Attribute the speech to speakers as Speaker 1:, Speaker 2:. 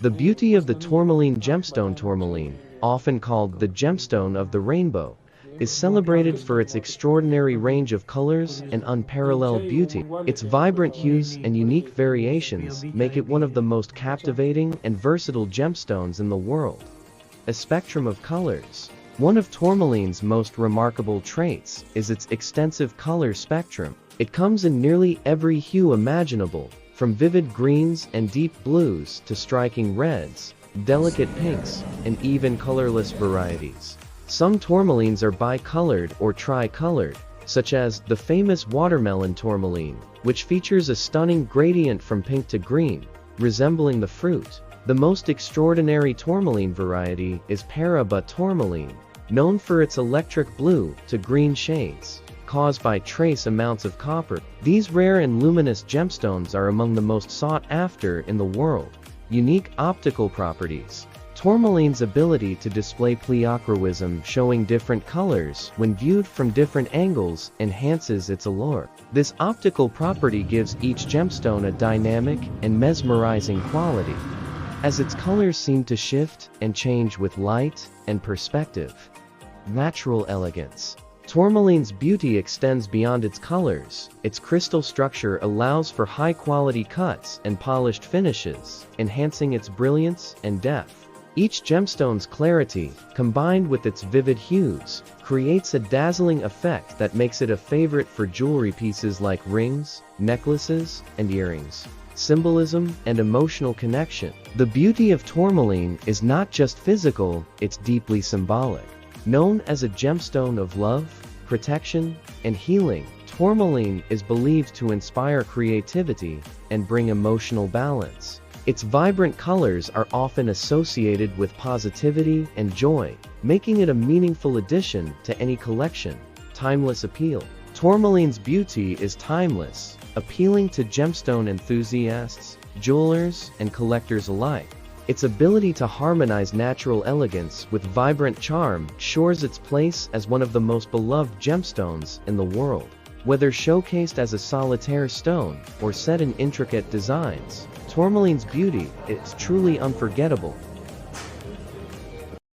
Speaker 1: The beauty of the tourmaline gemstone. Tourmaline, often called the gemstone of the rainbow, is celebrated for its extraordinary range of colors and unparalleled beauty. Its vibrant hues and unique variations make it one of the most captivating and versatile gemstones in the world. A spectrum of colors. One of tourmaline's most remarkable traits is its extensive color spectrum. It comes in nearly every hue imaginable, from vivid greens and deep blues to striking reds, delicate pinks, and even colorless varieties. Some tourmalines are bicolored or tricolored, such as the famous watermelon tourmaline, which features a stunning gradient from pink to green, resembling the fruit. The most extraordinary tourmaline variety is Paraíba tourmaline, known for its electric blue to green shades, caused by trace amounts of copper. These rare and luminous gemstones are among the most sought after in the world. Unique optical properties. Tourmaline's ability to display pleochroism, showing different colors when viewed from different angles, enhances its allure. This optical property gives each gemstone a dynamic and mesmerizing quality, as its colors seem to shift and change with light and perspective. Natural elegance. Tourmaline's beauty extends beyond its colors. Its crystal structure allows for high-quality cuts and polished finishes, enhancing its brilliance and depth. Each gemstone's clarity, combined with its vivid hues, creates a dazzling effect that makes it a favorite for jewelry pieces like rings, necklaces, and earrings. Symbolism and emotional connection. The beauty of tourmaline is not just physical, it's deeply symbolic. Known as a gemstone of love, protection, and healing, tourmaline is believed to inspire creativity and bring emotional balance. Its vibrant colors are often associated with positivity and joy, making it a meaningful addition to any collection. Timeless appeal. Tourmaline's beauty is timeless, appealing to gemstone enthusiasts, jewelers, and collectors alike. Its ability to harmonize natural elegance with vibrant charm ensures its place as one of the most beloved gemstones in the world. Whether showcased as a solitaire stone or set in intricate designs, tourmaline's beauty is truly unforgettable.